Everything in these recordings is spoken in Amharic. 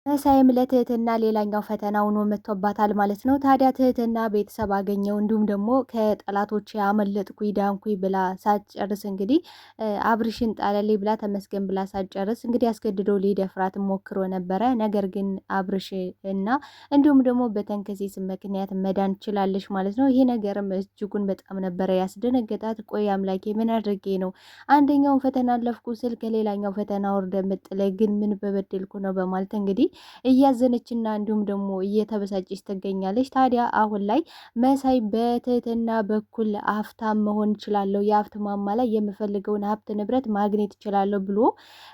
መሳይም ለትህትና ሌላኛው ፈተና ሆኖ መጥቶባታል ማለት ነው። ታዲያ ትህትና ቤተሰብ አገኘው እንዲሁም ደግሞ ከጠላቶች ያመለጥኩኝ ዳንኩኝ ብላ ሳትጨርስ እንግዲህ አብርሽን ጣለልኝ ብላ ተመስገን ብላ ሳትጨርስ እንግዲህ አስገድዶ ሊደፍራት ሞክሮ ነበረ። ነገር ግን አብርሽ እና እንዲሁም ደግሞ በተንከሴስ ምክንያት መዳን ችላለች ማለት ነው። ይሄ ነገርም እጅጉን በጣም ነበረ ያስደነገጣት። ቆይ አምላኬ ምን አድርጌ ነው አንደኛውን ፈተና አለፍኩ ስል ከሌላኛው ፈተና ወርደ ምጥለኝ ግን ምን በበደልኩ ነው በማለት እንግዲህ እያዘነችና እንዲሁም ደግሞ እየተበሳጨች ትገኛለች። ታዲያ አሁን ላይ መሳይ በትህትና በኩል ሀብታም መሆን እችላለሁ፣ የሀብት ማማ ላይ የምፈልገውን ሀብት ንብረት ማግኘት እችላለሁ ብሎ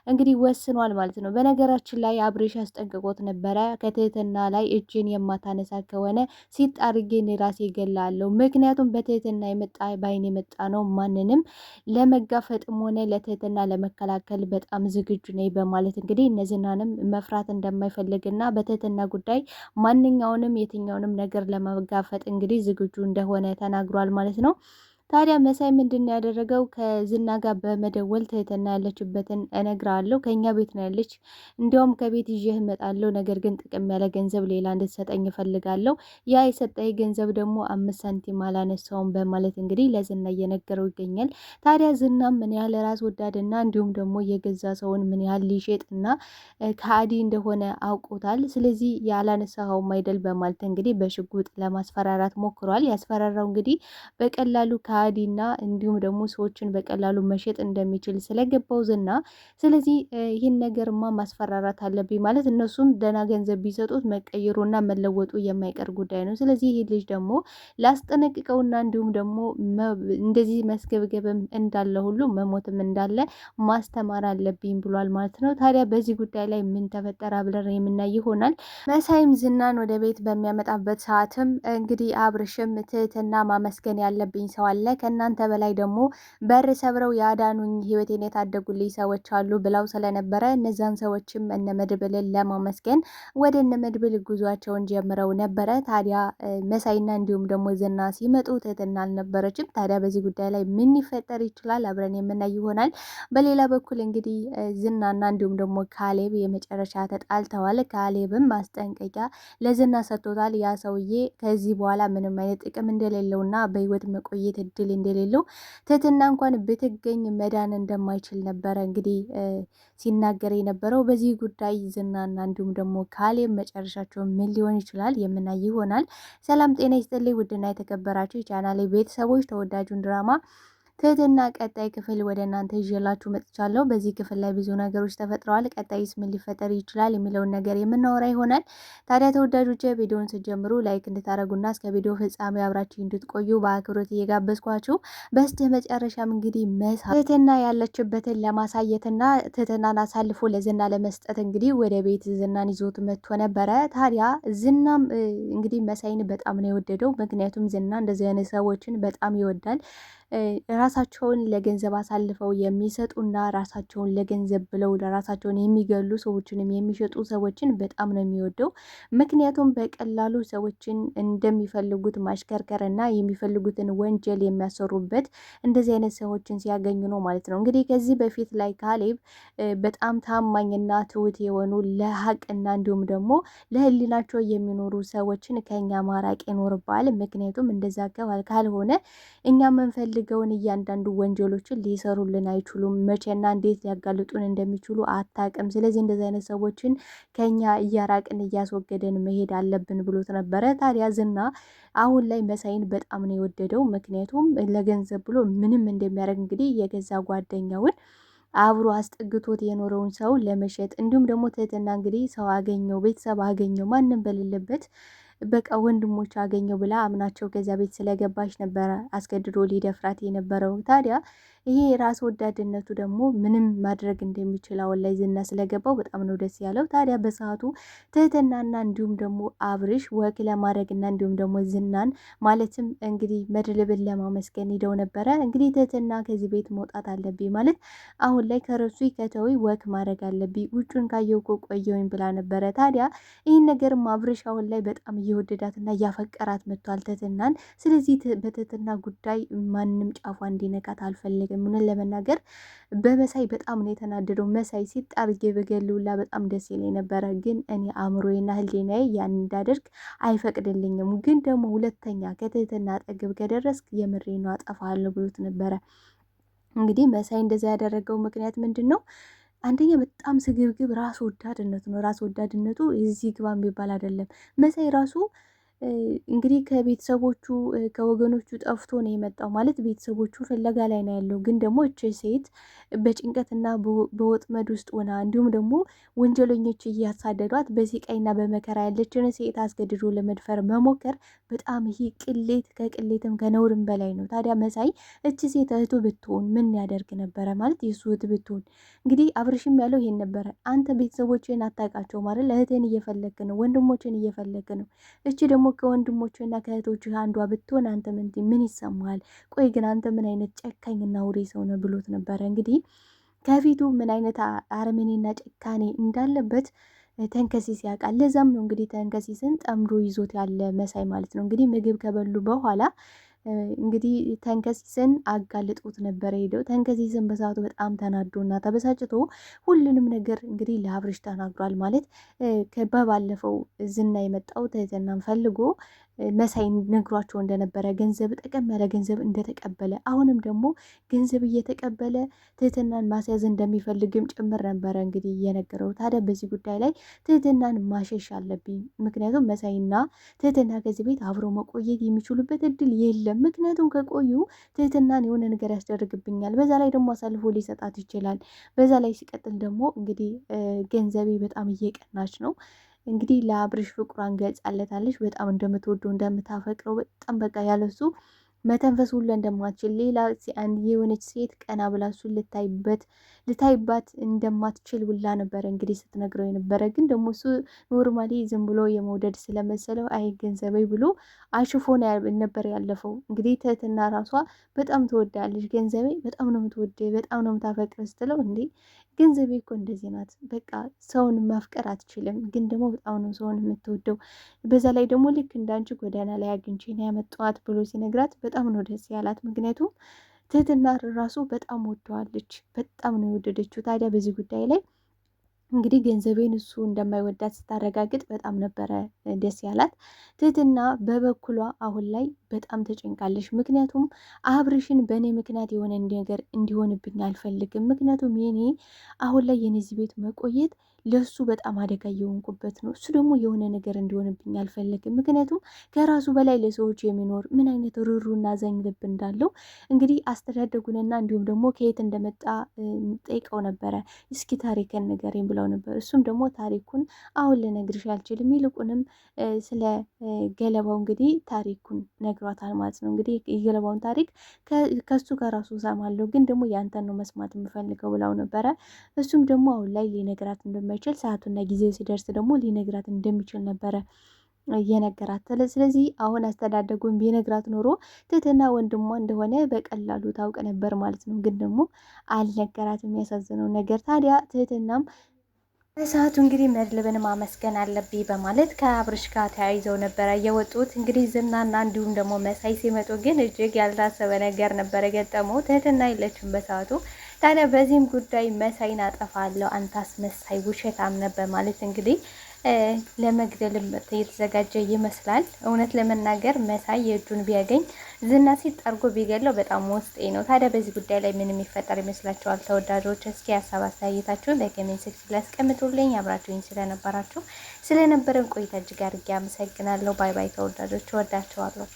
እንግዲህ ወስኗል ማለት ነው። በነገራችን ላይ አብሬሽ አስጠንቅቆት ነበረ። ከትህትና ላይ እጅን የማታነሳ ከሆነ ሲጥ አድርጌ ራሴ እገላለሁ። ምክንያቱም በትህትና የመጣ ባይን የመጣ ነው። ማንንም ለመጋፈጥም ሆነ ለትህትና ለመከላከል በጣም ዝግጁ ነኝ በማለት እንግዲህ እነዚህናንም መፍራት እንደማይፈልግና በትህትና ጉዳይ ማንኛውንም የትኛውንም ነገር ለመጋፈጥ እንግዲህ ዝግጁ እንደሆነ ተናግሯል ማለት ነው። ታዲያ መሳይ ምንድን ያደረገው ከዝና ጋር በመደወል ትህትና ያለችበትን እነግራለሁ፣ ከኛ ቤት ነው ያለች፣ እንዲያውም ከቤት ይዤህ እመጣለሁ፣ ነገር ግን ጥቅም ያለ ገንዘብ ሌላ እንድትሰጠኝ እፈልጋለሁ፣ ያ የሰጠኝ ገንዘብ ደግሞ 5 ሳንቲም አላነሳውም በማለት እንግዲህ ለዝና እየነገረው ይገኛል። ታዲያ ዝና ምን ያህል ራስ ወዳድና እንዲሁም ደግሞ የገዛ ሰውን ምን ያህል ሊሸጥና ከአዲ እንደሆነ አውቆታል። ስለዚህ ያላነሳኸውም አይደል በማለት እንግዲህ በሽጉጥ ለማስፈራራት ሞክሯል። ያስፈራራው እንግዲህ በቀላሉ ከአዲና እንዲሁም ደግሞ ሰዎችን በቀላሉ መሸጥ እንደሚችል ስለገባው ዝና፣ ስለዚህ ይህን ነገርማ ማስፈራራት አለብኝ ማለት እነሱም ደህና ገንዘብ ቢሰጡት መቀየሩና መለወጡ የማይቀር ጉዳይ ነው። ስለዚህ ይህ ልጅ ደግሞ ላስጠነቅቀውና እንዲሁም ደግሞ እንደዚህ መስገብገብም እንዳለ ሁሉ መሞትም እንዳለ ማስተማር አለብኝ ብሏል ማለት ነው። ታዲያ በዚህ ጉዳይ ላይ ምን ተፈጠረ አብረን የምናይ ይሆናል። መሳይም ዝናን ወደ ቤት በሚያመጣበት ሰዓትም እንግዲህ አብርሽም ትህትና ማመስገን ያለብኝ ሰው አለ፣ ከእናንተ በላይ ደግሞ በር ሰብረው ያዳኑኝ ህይወቴን የታደጉልኝ ሰዎች አሉ ብለው ስለነበረ እነዛን ሰዎችም እነ መድብልን ለማመስገን ወደ እነ መድብል ጉዟቸውን ጀምረው ነበረ። ታዲያ መሳይና እንዲሁም ደግሞ ዝና ሲመጡ ትህትና አልነበረችም። ታዲያ በዚህ ጉዳይ ላይ ምን ይፈጠር ይችላል አብረን የምናይ ይሆናል። በሌላ በኩል እንግዲህ ዝናና እንዲሁም ደግሞ ካሌብ የመጨረሻ ተጣልተዋል። ካሌብም ማስጠንቀቂያ ለዝና ሰጥቶታል። ያ ሰውዬ ከዚህ በኋላ ምንም አይነት ጥቅም እንደሌለውና በህይወት መቆየት እድል እንደሌለው ትህትና እንኳን ብትገኝ መዳን እንደማይችል ነበረ እንግዲህ ሲናገር የነበረው። በዚህ ጉዳይ ዝናና እንዲሁም ደግሞ ካሌብ መጨረሻቸው ምን ሊሆን ይችላል የምናይ ይሆናል። ሰላም ጤና ይስጥልኝ ውድና የተከበራችሁ የቻናሌ ቤተሰቦች፣ ተወዳጁን ድራማ ትህትና ቀጣይ ክፍል ወደ እናንተ ይዤላችሁ መጥቻለሁ። በዚህ ክፍል ላይ ብዙ ነገሮች ተፈጥረዋል። ቀጣይስ ምን ሊፈጠር ይችላል የሚለውን ነገር የምናወራ ይሆናል። ታዲያ ተወዳጆች ቪዲዮውን ስትጀምሩ ላይክ እንድታደርጉና እስከ ቪዲዮ ፍጻሜ አብራችሁ እንድትቆዩ በአክብሮት እየጋበዝኳችሁ፣ በስተ መጨረሻም እንግዲህ ትህትና ያለችበትን ለማሳየትና ትህትናን አሳልፎ ለዝና ለመስጠት እንግዲህ ወደ ቤት ዝናን ይዞት መጥቶ ነበረ። ታዲያ ዝናም እንግዲህ መሳይን በጣም ነው የወደደው። ምክንያቱም ዝና እንደዚህ አይነት ሰዎችን በጣም ይወዳል። ራሳቸውን ለገንዘብ አሳልፈው የሚሰጡና ራሳቸውን ለገንዘብ ብለው ለራሳቸውን የሚገሉ ሰዎችንም የሚሸጡ ሰዎችን በጣም ነው የሚወደው። ምክንያቱም በቀላሉ ሰዎችን እንደሚፈልጉት ማሽከርከርና የሚፈልጉትን ወንጀል የሚያሰሩበት እንደዚህ አይነት ሰዎችን ሲያገኙ ነው ማለት ነው። እንግዲህ ከዚህ በፊት ላይ ካሌብ በጣም ታማኝና ትሁት የሆኑ ለሀቅና እንዲሁም ደግሞ ለሕሊናቸው የሚኖሩ ሰዎችን ከኛ ማራቅ ይኖርባል። ምክንያቱም እንደዛ ካልሆነ እኛ መንፈልግ ገውን እያንዳንዱ ወንጀሎችን ሊሰሩልን አይችሉም። መቼና እንዴት ሊያጋልጡን እንደሚችሉ አታቅም። ስለዚህ እንደዚህ አይነት ሰዎችን ከኛ እያራቅን እያስወገደን መሄድ አለብን ብሎት ነበረ። ታዲያ ዝና አሁን ላይ መሳይን በጣም ነው የወደደው። ምክንያቱም ለገንዘብ ብሎ ምንም እንደሚያደርግ እንግዲህ የገዛ ጓደኛውን አብሮ አስጠግቶት የኖረውን ሰው ለመሸጥ እንዲሁም ደግሞ ትህትና እንግዲህ ሰው አገኘው ቤተሰብ አገኘው ማንም በሌለበት በቃ ወንድሞች አገኘው ብላ አምናቸው ከዚያ ቤት ስለገባች ነበረ አስገድዶ ሊደፍራት የነበረው። ታዲያ ይሄ ራስ ወዳድነቱ ደግሞ ምንም ማድረግ እንደሚችል አሁን ላይ ዝና ስለገባው በጣም ነው ደስ ያለው። ታዲያ በሰዓቱ ትህትናና እንዲሁም ደግሞ አብርሽ ወክ ለማድረግና እንዲሁም ደግሞ ዝናን ማለትም እንግዲህ መድብልን ለማመስገን ሂደው ነበረ። እንግዲህ ትህትና ከዚህ ቤት መውጣት አለብኝ ማለት አሁን ላይ ከረሱ ከተዊ ወክ ማድረግ አለብኝ ውጩን ካየው እኮ ቆየውኝ ብላ ነበረ። ታዲያ ይህን ነገርም አብርሽ አሁን ላይ በጣም እየወደዳትና እያፈቀራት መጥቷል ትህትናን። ስለዚህ በትህትና ጉዳይ ማንም ጫፏ እንዲነካት አልፈለግም። ምንን ለመናገር በመሳይ በጣም ነው የተናደደው። መሳይ ሲጣርጌ በገሉላ በጣም ደስ ይለኝ ነበረ፣ ግን እኔ አእምሮዬና ህሊናዬ ያን እንዳደርግ አይፈቅድልኝም። ግን ደግሞ ሁለተኛ ከትህትና አጠገብ ከደረስክ የምሬ ነው አጠፋለሁ ብሎት ነበረ። እንግዲህ መሳይ እንደዛ ያደረገው ምክንያት ምንድን ነው? አንደኛ በጣም ስግብግብ ራስ ወዳድነት ነው። ራስ ወዳድነቱ እዚህ ግባ የሚባል አይደለም። መሳይ ራሱ እንግዲህ ከቤተሰቦቹ ከወገኖቹ ጠፍቶ ነው የመጣው። ማለት ቤተሰቦቹ ፍለጋ ላይ ነው ያለው። ግን ደግሞ እች ሴት በጭንቀትና በወጥመድ ውስጥ ሆና እንዲሁም ደግሞ ወንጀለኞች እያሳደዷት በስቃይና በመከራ ያለችን ሴት አስገድዶ ለመድፈር መሞከር በጣም ይሄ ቅሌት፣ ከቅሌትም ከነውርም በላይ ነው። ታዲያ መሳይ እች ሴት እህቱ ብትሆን ምን ያደርግ ነበረ? ማለት የእሱ እህት ብትሆን እንግዲህ አብርሽም ያለው ይሄን ነበረ። አንተ ቤተሰቦችን አታውቃቸው ማለት እህትን እየፈለግ ነው፣ ወንድሞችን እየፈለግ ነው። እቺ ደግሞ ከወንድሞችና ከእህቶች አንዷ ብትሆን አንተ ምን ይሰማሃል? ቆይ ግን አንተ ምን አይነት ጨካኝና ውሬ ሰው ነው ብሎት ነበረ። እንግዲህ ከፊቱ ምን አይነት አረመኔና ጨካኔ እንዳለበት ተንከሲስ ያውቃል። ለዛም ነው እንግዲህ ተንከሲስን ጠምዶ ይዞት ያለ መሳይ ማለት ነው። እንግዲህ ምግብ ከበሉ በኋላ እንግዲህ ተንከሲስን አጋልጦት ነበረ ሄደው። ተንከሲስን በሰዓቱ በጣም ተናዶና ተበሳጭቶ ሁሉንም ነገር እንግዲህ ለአብርሽ ተናግሯል። ማለት በባለፈው ዝና የመጣው ትህትናን ፈልጎ መሳይ ነግሯቸው እንደነበረ ገንዘብ ጠቀም ያለ ገንዘብ እንደተቀበለ አሁንም ደግሞ ገንዘብ እየተቀበለ ትህትናን ማስያዝ እንደሚፈልግም ጭምር ነበረ እንግዲህ እየነገረው። ታዲያ በዚህ ጉዳይ ላይ ትህትናን ማሸሽ አለብኝ፣ ምክንያቱም መሳይና ትህትና ከዚህ ቤት አብሮ መቆየት የሚችሉበት እድል የለም። ምክንያቱም ከቆዩ ትህትናን የሆነ ነገር ያስደርግብኛል፣ በዛ ላይ ደግሞ አሳልፎ ሊሰጣት ይችላል። በዛ ላይ ሲቀጥል ደግሞ እንግዲህ ገንዘቤ በጣም እየቀናች ነው። እንግዲህ ለአብርሽ ፍቅሯን ገልጻለታለች። በጣም እንደምትወደው እንደምታፈቅረው፣ በጣም በቃ ያለሱ መተንፈስ ሁሉ እንደማትችል፣ ሌላ አንድ የሆነች ሴት ቀና ብላ እሱን ልታይባት እንደማትችል ሁላ ነበረ እንግዲህ ስትነግረው የነበረ። ግን ደግሞ እሱ ኖርማሊ ዝም ብሎ የመውደድ ስለመሰለው አይ ገንዘቤ ብሎ አሽፎ ነበር ያለፈው። እንግዲህ ትህትና ራሷ በጣም ትወዳለች፣ ገንዘቤ በጣም ነው የምትወድ በጣም ነው የምታፈቅር ስትለው፣ እንዴ ገንዘቤ እኮ እንደዚህ ናት፣ በቃ ሰውን ማፍቀር አትችልም፣ ግን ደግሞ በጣም ነው ሰውን የምትወደው። በዛ ላይ ደግሞ ልክ እንዳንቺ ጎዳና ላይ አግኝቼ ነው ያመጣኋት ብሎ ሲነግራት በጣም ነው ደስ ያላት። ምክንያቱም ትህትና ራሱ በጣም ወደዋለች፣ በጣም ነው የወደደችው። ታዲያ በዚህ ጉዳይ ላይ እንግዲህ ገንዘቤን እሱ እንደማይወዳት ስታረጋግጥ በጣም ነበረ ደስ ያላት። ትህትና በበኩሏ አሁን ላይ በጣም ተጨንቃለች። ምክንያቱም አብርሽን በእኔ ምክንያት የሆነ ነገር እንዲሆንብኝ አልፈልግም። ምክንያቱም የኔ አሁን ላይ የነዚህ ቤት መቆየት ለሱ በጣም አደጋ እየሆንኩበት ነው። እሱ ደግሞ የሆነ ነገር እንዲሆንብኝ አልፈልግም። ምክንያቱም ከራሱ በላይ ለሰዎች የሚኖር ምን አይነት ሩሩና አዛኝ ልብ እንዳለው እንግዲህ አስተዳደጉንና እንዲሁም ደግሞ ከየት እንደመጣ ጠይቀው ነበረ። እስኪ ታሪክን ንገረኝ ብለው ነበር። እሱም ደግሞ ታሪኩን አሁን ልነግርሽ አልችልም፣ ይልቁንም ስለ ገለባው እንግዲህ ታሪኩን ነግሯታል ማለት ነው። እንግዲህ የገለባውን ታሪክ ከሱ ከራሱ ሰማለሁ፣ ግን ደግሞ ያንተን ነው መስማት የምፈልገው ብለው ነበረ። እሱም ደግሞ አሁን ላይ ሊነግራት እንደማይችል ሰዓቱና ጊዜው ሲደርስ ደግሞ ሊነግራት እንደሚችል ነበረ የነገራት። ስለዚህ አሁን አስተዳደጉን ቢነግራት ኖሮ ትህትና ወንድሟ እንደሆነ በቀላሉ ታውቅ ነበር ማለት ነው። ግን ደግሞ አልነገራት። የሚያሳዝነው ነገር ታዲያ ትህትናም በሰዓቱ እንግዲህ መድብልን ማመስገን አለብኝ በማለት ከአብርሽ ጋር ተያይዘው ነበረ የወጡት። እንግዲህ ዝናና እንዲሁም ደግሞ መሳይ ሲመጡ ግን እጅግ ያልታሰበ ነገር ነበረ ገጠመው። ትህትና የለችም በሰዓቱ። ታዲያ በዚህም ጉዳይ መሳይን አጠፋለሁ አንተ አስመሳይ ውሸታም ነበር ማለት እንግዲህ ለመግደልም የተዘጋጀ ይመስላል። እውነት ለመናገር መሳይ የእጁን ቢያገኝ ዝና ሲጠርጎ ቢገለው በጣም ውስጤ ነው። ታዲያ በዚህ ጉዳይ ላይ ምን የሚፈጠር ይመስላችኋል ተወዳጆች? እስኪ ሀሳብ አስተያየታችሁን በኮሜንት ሴክሽን ላይ አስቀምጡልኝ። አብራችሁኝ ስለነበራችሁ ስለነበረን ቆይታ እጅግ አድርጌ አመሰግናለሁ። ባይ ባይ ተወዳጆች፣ እወዳችኋለሁ።